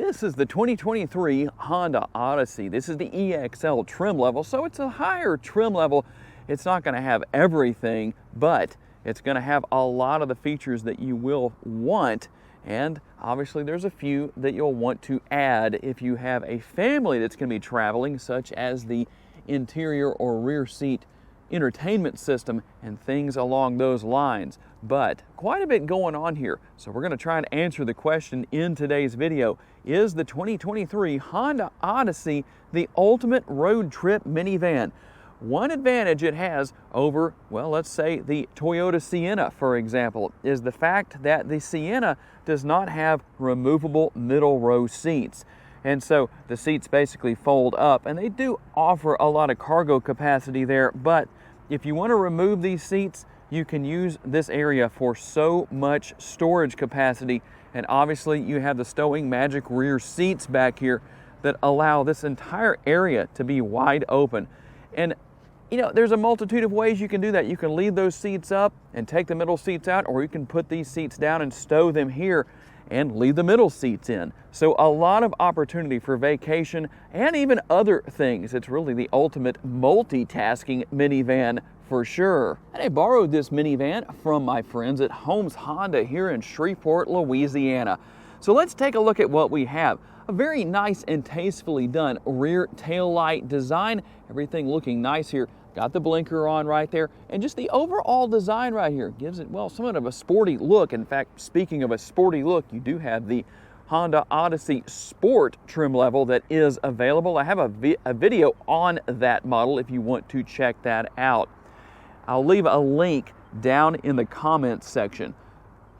This is the 2023 Honda Odyssey. This is the EX-L trim level, so it's a higher trim level. It's not going to have everything, but it's going to have a lot of the features that you will want, and obviously there's a few that you'll want to add if you have a family that's going to be traveling, such as the interior or rear seat entertainment system and things along those lines. But quite a bit going on here, so we're going to try and answer the question in today's video: is the 2023 Honda Odyssey the ultimate road trip minivan? One advantage it has over, well, let's say the Toyota Sienna, for example, is the fact that the Sienna does not have removable middle row seats. And so the seats basically fold up, and they do offer a lot of cargo capacity there, but if you want to remove these seats, you can use this area for so much storage capacity. And obviously you have the stowing magic rear seats back here that allow this entire area to be wide open. And you know, there's a multitude of ways you can do that. You can leave those seats up and take the middle seats out, or you can put these seats down and stow them here and leave the middle seats in. So a lot of opportunity for vacation and even other things. It's really the ultimate multitasking minivan for sure. And I borrowed this minivan from my friends at Holmes Honda here in Shreveport, Louisiana. So let's take a look at what we have. A very nice and tastefully done rear tail light design. Everything looking nice here. Got the blinker on right there, and just the overall design right here gives it, well, somewhat of a sporty look. In fact, speaking of a sporty look, you do have the Honda Odyssey Sport trim level that is available. I have a video on that model if you want to check that out. I'll leave a link down in the comments section.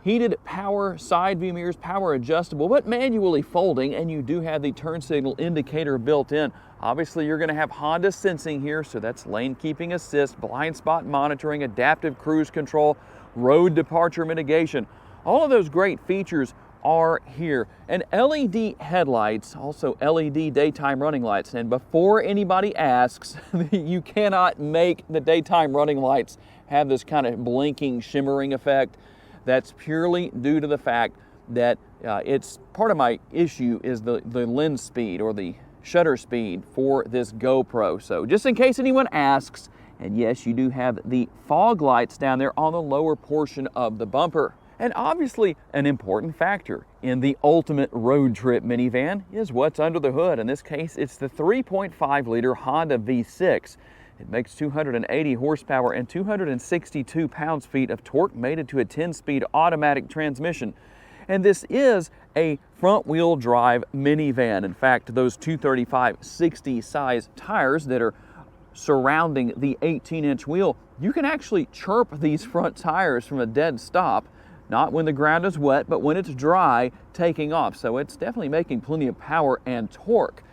Heated power side view mirrors, power adjustable, but manually folding, and you do have the turn signal indicator built in. Obviously, you're going to have Honda sensing here, so that's lane keeping assist, blind spot monitoring, adaptive cruise control, road departure mitigation. All of those great features are here. And LED headlights, also LED daytime running lights. And before anybody asks, you cannot make the daytime running lights have this kind of blinking, shimmering effect. That's purely due to the fact that it's part of my issue is the lens speed or the shutter speed for this GoPro. So just in case anyone asks, and yes, you do have the fog lights down there on the lower portion of the bumper. And obviously an important factor in the ultimate road trip minivan is what's under the hood. In this case, it's the 3.5 liter Honda V6. It makes 280 horsepower and 262 pounds-feet of torque, mated to a 10-speed automatic transmission. And this is a front-wheel drive minivan. In fact, those 235/60 size tires that are surrounding the 18-inch wheel, you can actually chirp these front tires from a dead stop, not when the ground is wet, but when it's dry, taking off. So it's definitely making plenty of power and torque.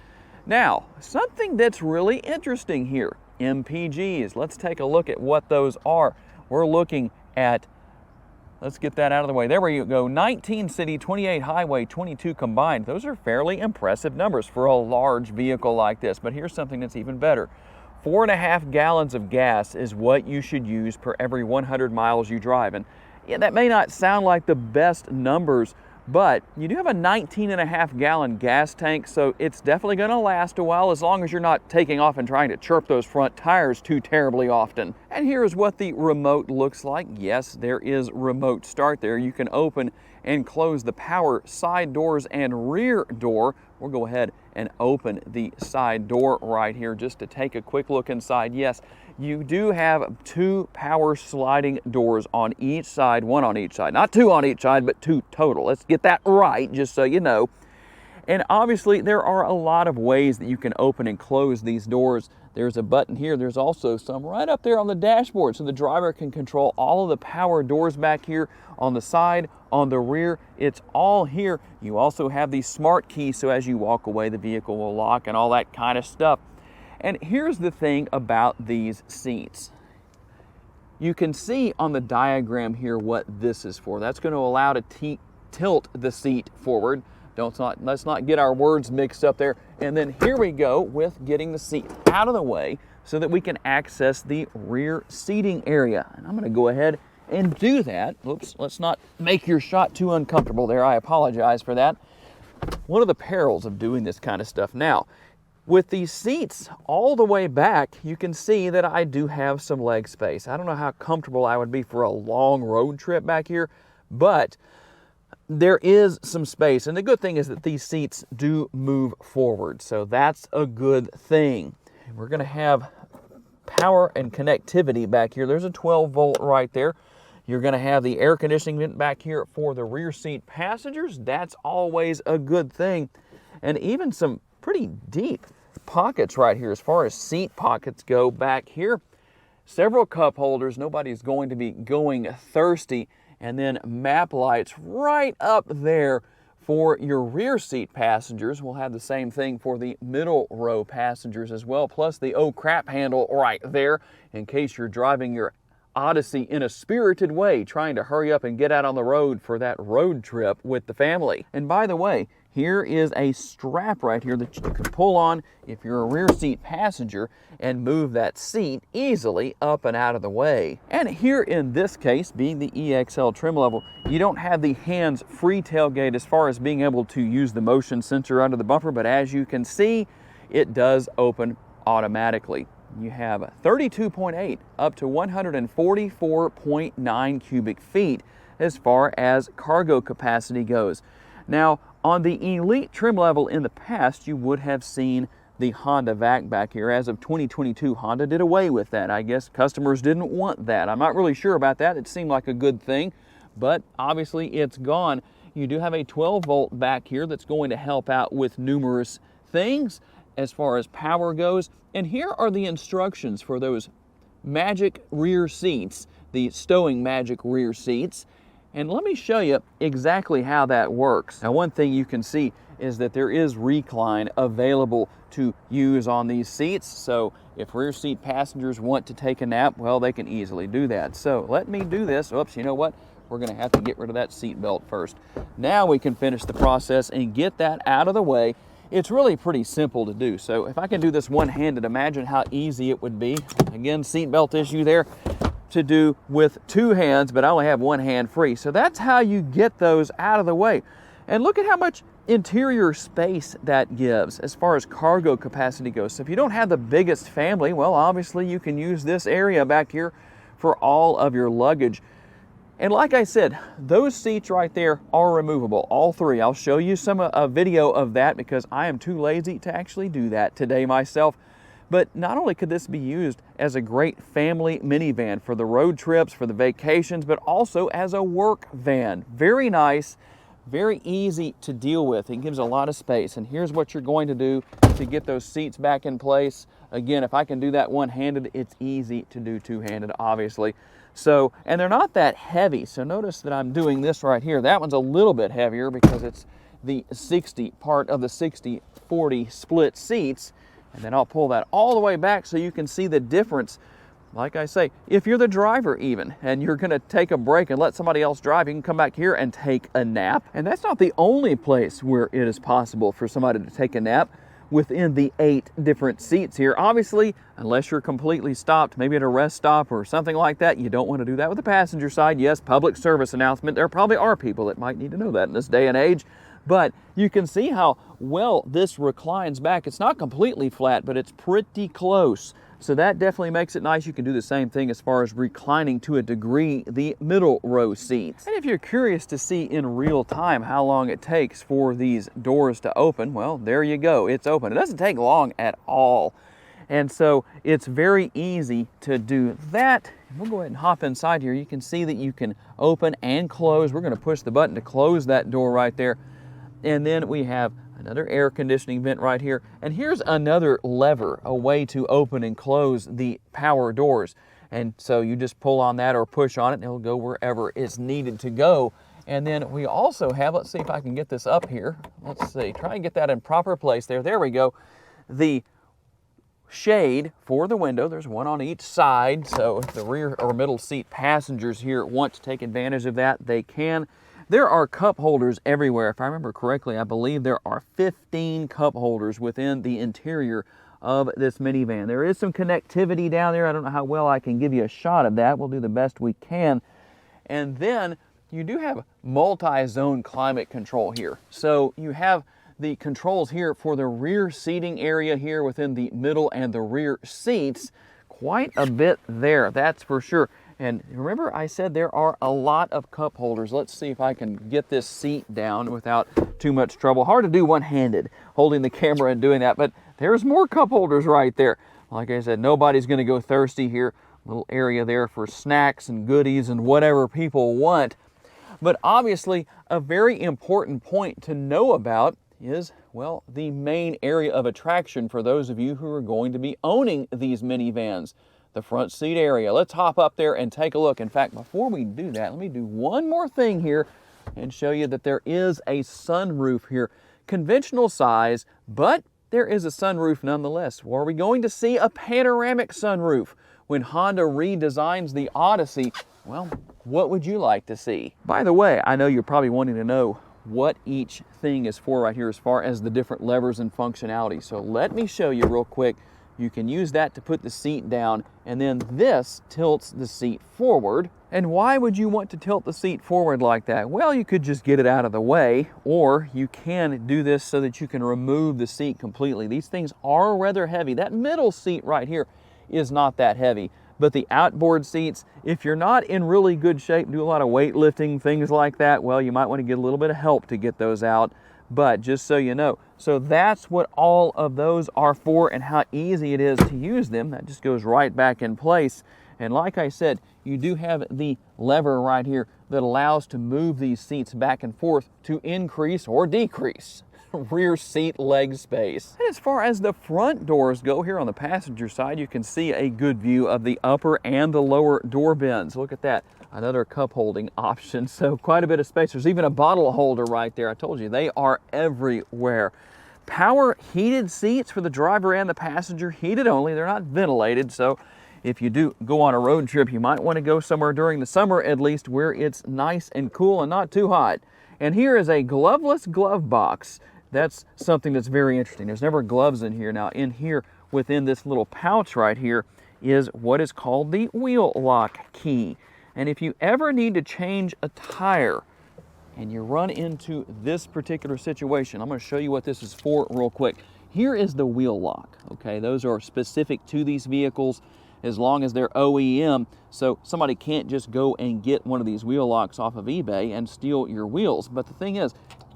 Now, something that's really interesting here, MPGs. Let's take a look at what those are. We're looking at, let's get that out of the way. There we go, 19 city, 28 highway, 22 combined. Those are fairly impressive numbers for a large vehicle like this, but here's something that's even better. 4.5 gallons of gas is what you should use per every 100 miles you drive. And yeah, that may not sound like the best numbers, but you do have a 19.5 gallon gas tank, so it's definitely going to last a while as long as you're not taking off and trying to chirp those front tires too terribly often. And here's what the remote looks like. Yes, there is remote start there. You can open and close the power side doors and rear door. We'll go ahead and open the side door right here just to take a quick look inside. Yes, you do have 2 power sliding doors on each side, 1 on each side. Not 2 on each side, but 2 total. Let's get that right, just so you know. And obviously, there are a lot of ways that you can open and close these doors. There's a button here. There's also some right up there on the dashboard, so the driver can control all of the power doors back here on the side, on the rear. It's all here. You also have the smart key, so as you walk away, the vehicle will lock and all that kind of stuff. And here's the thing about these seats. You can see on the diagram here what this is for. That's going to allow to tilt the seat forward. Let's not get our words mixed up there. And then here we go with getting the seat out of the way so that we can access the rear seating area. And I'm going to go ahead and do that. Oops, let's not make your shot too uncomfortable there. I apologize for that. one of the perils of doing this kind of stuff. Now, with these seats all the way back, you can see that I do have some leg space. I don't know how comfortable I would be for a long road trip back here, but there is some space. And the good thing is that these seats do move forward, so that's a good thing. We're going to have power and connectivity back here. There's a 12 volt right there. You're going to have the air conditioning vent back here for the rear seat passengers. That's always a good thing. And even some pretty deep pockets right here as far as seat pockets go back here. Several cup holders. Nobody's going to be going thirsty. And then map lights right up there for your rear seat passengers. We'll have the same thing for the middle row passengers as well, plus the oh crap handle right there in case you're driving your Odyssey in a spirited way, trying to hurry up and get out on the road for that road trip with the family. And by the way, here is a strap right here that you can pull on if you're a rear seat passenger and move that seat easily up and out of the way. And here in this case, being the EX-L trim level, you don't have the hands-free tailgate as far as being able to use the motion sensor under the bumper, but as you can see, it does open automatically. You have 32.8 up to 144.9 cubic feet as far as cargo capacity goes. Now, on the Elite trim level in the past, you would have seen the Honda vac back here. As of 2022, Honda did away with that. I guess customers didn't want that. I'm not really sure about that. It seemed like a good thing, but obviously it's gone. You do have a 12 volt back here that's going to help out with numerous things as far as power goes. And here are the instructions for those magic rear seats, the stowing magic rear seats. And let me show you exactly how that works. Now, one thing you can see is that there is recline available to use on these seats. So if rear seat passengers want to take a nap, well, they can easily do that. So let me do this. Oops, you know what? We're gonna have to get rid of that seat belt first. Now we can finish the process and get that out of the way. It's really pretty simple to do. So if I can do this one-handed, imagine how easy it would be. Again, seatbelt issue there to do with two hands, but I only have one hand free. So that's how you get those out of the way. And look at how much interior space that gives as far as cargo capacity goes. So if you don't have the biggest family, well, obviously you can use this area back here for all of your luggage. And like I said, those seats right there are removable, all three. I'll show you a video of that because I am too lazy to actually do that today myself. But not only could this be used as a great family minivan for the road trips, for the vacations, but also as a work van. Very nice, very easy to deal with. It gives a lot of space. And here's what you're going to do to get those seats back in place. Again, if I can do that one-handed, it's easy to do two-handed, obviously. So, and they're not that heavy. So notice that I'm doing this right here. That one's a little bit heavier because it's the 60 part of the 60-40 split seats. And then I'll pull that all the way back so you can see the difference. Like I say, if you're the driver even, and you're gonna take a break and let somebody else drive, you can come back here and take a nap. And that's not the only place where it is possible for somebody to take a nap within the 8 different seats here. Obviously, unless you're completely stopped, maybe at a rest stop or something like that, you don't want to do that with the passenger side. Yes, public service announcement. There probably are people that might need to know that in this day and age. But you can see how well this reclines back. It's not completely flat, but it's pretty close. So that definitely makes it nice. You can do the same thing as far as reclining to a degree the middle row seats. And if you're curious to see in real time how long it takes for these doors to open, well, there you go. It's open. It doesn't take long at all. And so it's very easy to do that. We'll go ahead and hop inside here. You can see that you can open and close. We're going to push the button to close that door right there. And then we have another air conditioning vent right here. And here's another lever, a way to open and close the power doors. And so you just pull on that or push on it and it'll go wherever it's needed to go. And then we also have, let's see if I can get this up here. Let's see, try and get that in proper place there. There we go. The shade for the window. There's one on each side. So if the rear or middle seat passengers here want to take advantage of that, they can. There are cup holders everywhere. If I remember correctly, I believe there are 15 cup holders within the interior of this minivan. There is some connectivity down there. I don't know how well I can give you a shot of that. We'll do the best we can. And then you do have multi-zone climate control here. So you have the controls here for the rear seating area here within the middle and the rear seats. Quite a bit there, that's for sure. And remember I said there are a lot of cup holders. Let's see if I can get this seat down without too much trouble. Hard to do one-handed, holding the camera and doing that, but there's more cup holders right there. Like I said, nobody's gonna go thirsty here. Little area there for snacks and goodies and whatever people want. But obviously, a very important point to know about is, well, the main area of attraction for those of you who are going to be owning these minivans, the front seat area. Let's hop up there and take a look. In fact, before we do that, let me do one more thing here and show you that there is a sunroof here. Conventional size, but there is a sunroof nonetheless. Well, are we going to see a panoramic sunroof when Honda redesigns the Odyssey? Well, what would you like to see? By the way, I know you're probably wanting to know what each thing is for right here as far as the different levers and functionality. So let me show you real quick. You can use that to put the seat down, and then this tilts the seat forward. And why would you want to tilt the seat forward like that? Well, you could just get it out of the way, or you can do this so that you can remove the seat completely. These things are rather heavy. That middle seat right here is not that heavy. But the outboard seats, if you're not in really good shape, do a lot of weightlifting, things like that, well, you might want to get a little bit of help to get those out. But just so you know, so that's what all of those are for and how easy it is to use them. That just goes right back in place. And like I said, you do have the lever right here that allows to move these seats back and forth to increase or decrease rear seat leg space. And as far as the front doors go, here on the passenger side, you can see a good view of the upper and the lower door bins. Look at that, another cup holding option. So quite a bit of space. There's even a bottle holder right there. I told you, they are everywhere. Power heated seats for the driver and the passenger, heated only. They're not ventilated, so if you do go on a road trip, you might want to go somewhere during the summer at least where it's nice and cool and not too hot. And here is a gloveless glove box. That's something that's very interesting. There's never gloves in here. Now in here, within this little pouch right here, is what is called the wheel lock key. And if you ever need to change a tire and you run into this particular situation, I'm going to show you what this is for real quick. Here is the wheel lock, okay? Those are specific to these vehicles as long as they're OEM, so somebody can't just go and get one of these wheel locks off of eBay and steal your wheels. But the thing is,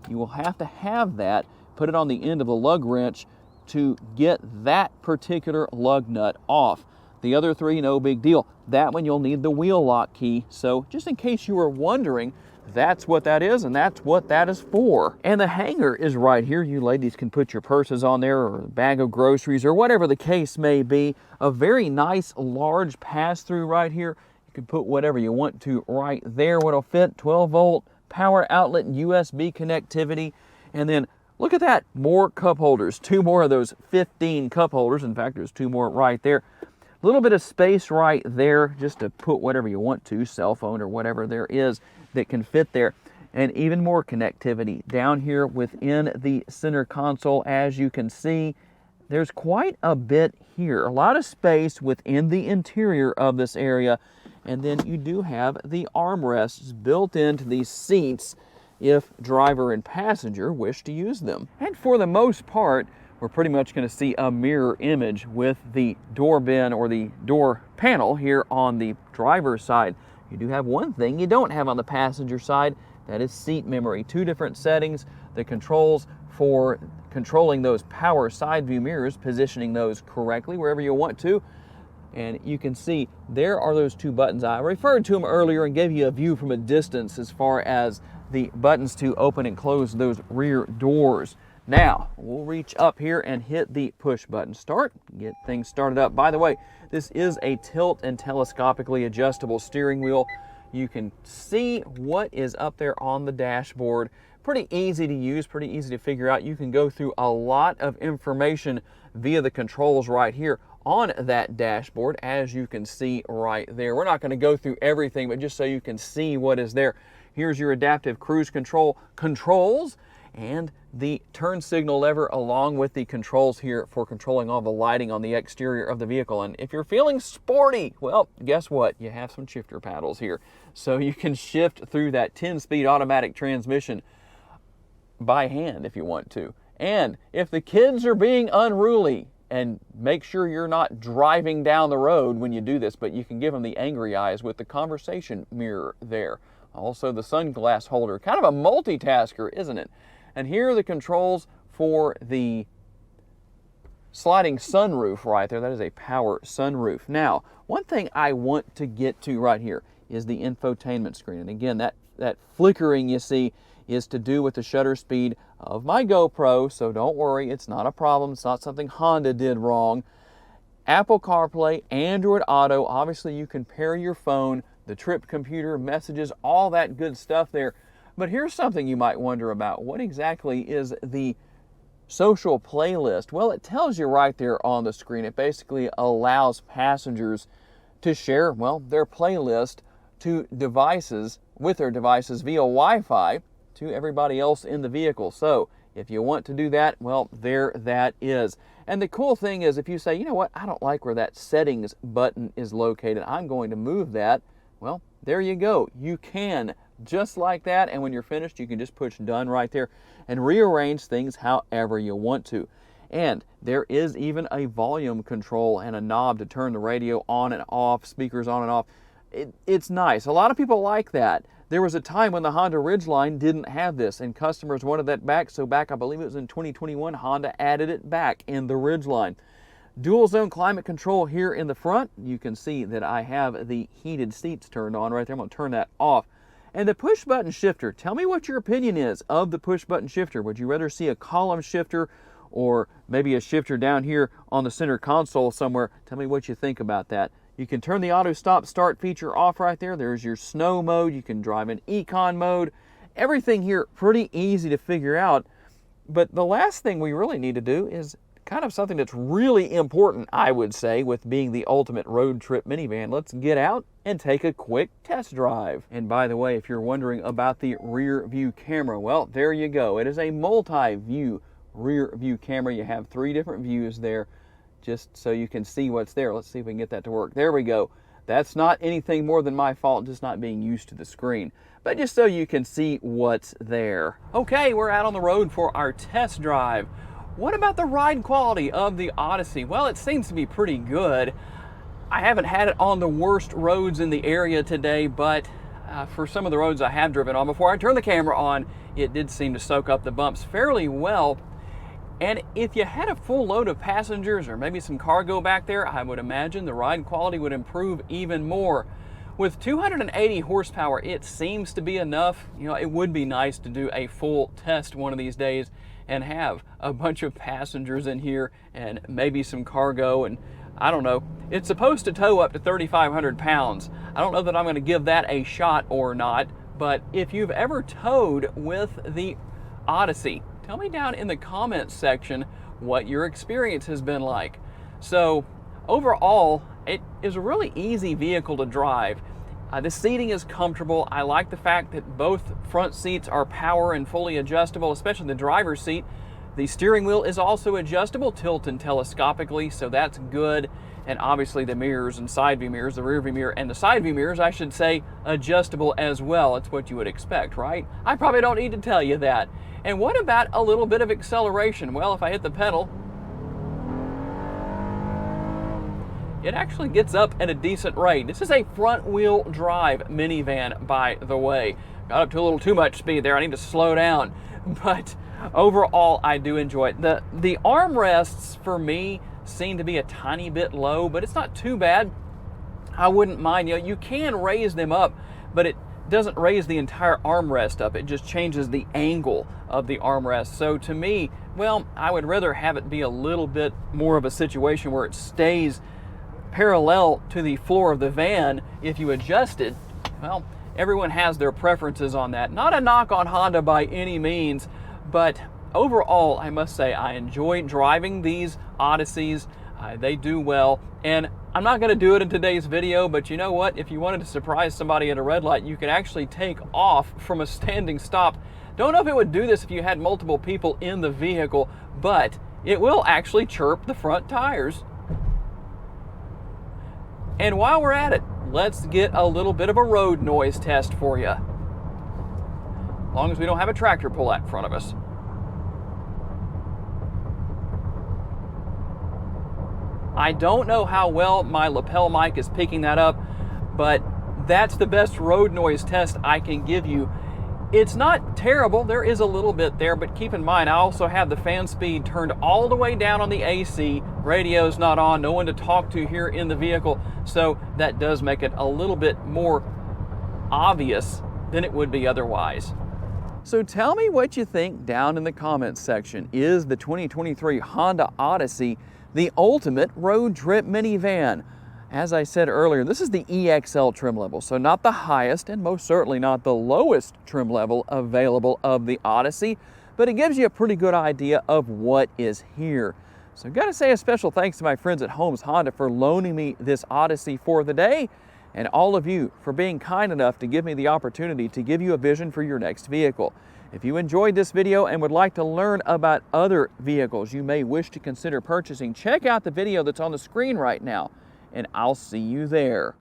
you will have to have that, put it on the end of a lug wrench to get that particular lug nut off. The other three, no big deal. That one you'll need the wheel lock key. So just in case you were wondering, that's what that is and that's what that is for. And the hanger is right here. You ladies can put your purses on there or a bag of groceries or whatever the case may be. A very nice large pass-through right here. You can put whatever you want to right there. What'll fit, 12-volt power outlet and USB connectivity. And then look at that, more cup holders, two more of those 15 cup holders. In fact, there's two more right there. A little bit of space right there just to put whatever you want to, cell phone or whatever there is that can fit there. And even more connectivity down here within the center console. As you can see, there's quite a bit here, a lot of space within the interior of this area. And then you do have the armrests built into these seats if driver and passenger wish to use them. And for the most part, we're pretty much going to see a mirror image with the door bin or the door panel here on the driver's side. You do have one thing you don't have on the passenger side, that is seat memory. Two different settings, the controls for controlling those power side view mirrors, positioning those correctly wherever you want to. And you can see there are those two buttons. I referred to them earlier and gave you a view from a distance as far as the buttons to open and close those rear doors. Now, we'll reach up here and hit the push button start, get things started up. By the way, this is a tilt and telescopically adjustable steering wheel. You can see what is up there on the dashboard. Pretty easy to use, pretty easy to figure out. You can go through a lot of information via the controls right here on that dashboard, as you can see right there. We're not going to go through everything, but just so you can see what is there. Here's your adaptive cruise control controls and the turn signal lever, along with the controls here for controlling all the lighting on the exterior of the vehicle. And if you're feeling sporty, well, guess what? You have some shifter paddles here. So you can shift through that 10-speed automatic transmission by hand if you want to. And if the kids are being unruly, and make sure you're not driving down the road when you do this, but you can give them the angry eyes with the conversation mirror there. Also the sunglass holder, kind of a multitasker, isn't it? And here are the controls for the sliding sunroof right there. That is a power sunroof. Now, one thing I want to get to right here is the infotainment screen. And again, that flickering you see is to do with the shutter speed of my GoPro, so don't worry, it's not a problem. It's not something Honda did wrong. Apple CarPlay, Android Auto, obviously you can pair your phone, the trip computer, messages, all that good stuff there. But here's something you might wonder about. What exactly is the social playlist? Well, it tells you right there on the screen. It basically allows passengers to share, well, their playlist to devices, with their devices via Wi-Fi to everybody else in the vehicle. So if you want to do that, well, there that is. And the cool thing is, if you say, you know what, I don't like where that settings button is located, I'm going to move that, well, there you go. You can, just like that, and when you're finished, you can just push done right there and rearrange things however you want to. And there is even a volume control and a knob to turn the radio on and off, speakers on and off. It's nice. A lot of people like that. There was a time when the Honda Ridgeline didn't have this, and customers wanted that back, so back, I believe it was in 2021, Honda added it back in the Ridgeline. Dual zone climate control here in the front. You can see that I have the heated seats turned on right there. I'm going to turn that off. And the push button shifter, tell me what your opinion is of the push button shifter. Would you rather see a column shifter or maybe a shifter down here on the center console somewhere? Tell me what you think about that. You can turn the auto stop start feature off right there. There's your snow mode. You can drive in econ mode. Everything here pretty easy to figure out. But the last thing we really need to do is kind of something that's really important, I would say, with being the ultimate road trip minivan. Let's get out and take a quick test drive. And by the way, if you're wondering about the rear view camera, well, there you go. It is a multi-view rear view camera. You have 3 different views there, just so you can see what's there. Let's see if we can get that to work. There we go. That's not anything more than my fault, just not being used to the screen, but just so you can see what's there. Okay, we're out on the road for our test drive. What about the ride quality of the Odyssey? Well, it seems to be pretty good. I haven't had it on the worst roads in the area today, but for some of the roads I have driven on, before I turned the camera on, it did seem to soak up the bumps fairly well. And if you had a full load of passengers or maybe some cargo back there, I would imagine the ride quality would improve even more. With 280 horsepower, it seems to be enough. You know, it would be nice to do a full test one of these days and have a bunch of passengers in here and maybe some cargo, and I don't know. It's supposed to tow up to 3,500 pounds. I don't know that I'm going to give that a shot or not, but if you've ever towed with the Odyssey, tell me down in the comments section what your experience has been like. So overall, it is a really easy vehicle to drive. The seating is comfortable. I like the fact that both front seats are power and fully adjustable, especially the driver's seat. The steering wheel is also adjustable, tilt and telescopically, so that's good. And obviously the mirrors and side view mirrors, the rear view mirror and the side view mirrors, I should say, adjustable as well. It's what you would expect, right? I probably don't need to tell you that. And what about a little bit of acceleration? Well, if I hit the pedal, it actually gets up at a decent rate. This is a front-wheel drive minivan, by the way. Got up to a little too much speed there. I need to slow down. But overall, I do enjoy it. The armrests, for me, seem to be a tiny bit low, but it's not too bad. I wouldn't mind. You know, you can raise them up, but it doesn't raise the entire armrest up. It just changes the angle of the armrest. So to me, well, I would rather have it be a little bit more of a situation where it stays parallel to the floor of the van. If you adjust it, well, everyone has their preferences on that. Not a knock on Honda by any means, but overall, I must say I enjoy driving these Odysseys. They do well, and I'm not going to do it in today's video, but you know what? If you wanted to surprise somebody at a red light, you could actually take off from a standing stop. Don't know if it would do this if you had multiple people in the vehicle, but it will actually chirp the front tires. And while we're at it, let's get a little bit of a road noise test for you. As long as we don't have a tractor pull out in front of us. I don't know how well my lapel mic is picking that up, but that's the best road noise test I can give you. It's not terrible, there is a little bit there, but keep in mind I also have the fan speed turned all the way down on the AC, radio's not on, no one to talk to here in the vehicle, so that does make it a little bit more obvious than it would be otherwise. So tell me what you think down in the comments section. Is the 2023 Honda Odyssey the ultimate road trip minivan? As I said earlier, this is the EX-L trim level, so not the highest and most certainly not the lowest trim level available of the Odyssey, but it gives you a pretty good idea of what is here. So I've got to say a special thanks to my friends at Holmes Honda for loaning me this Odyssey for the day, and all of you for being kind enough to give me the opportunity to give you a vision for your next vehicle. If you enjoyed this video and would like to learn about other vehicles you may wish to consider purchasing, check out the video that's on the screen right now, and I'll see you there.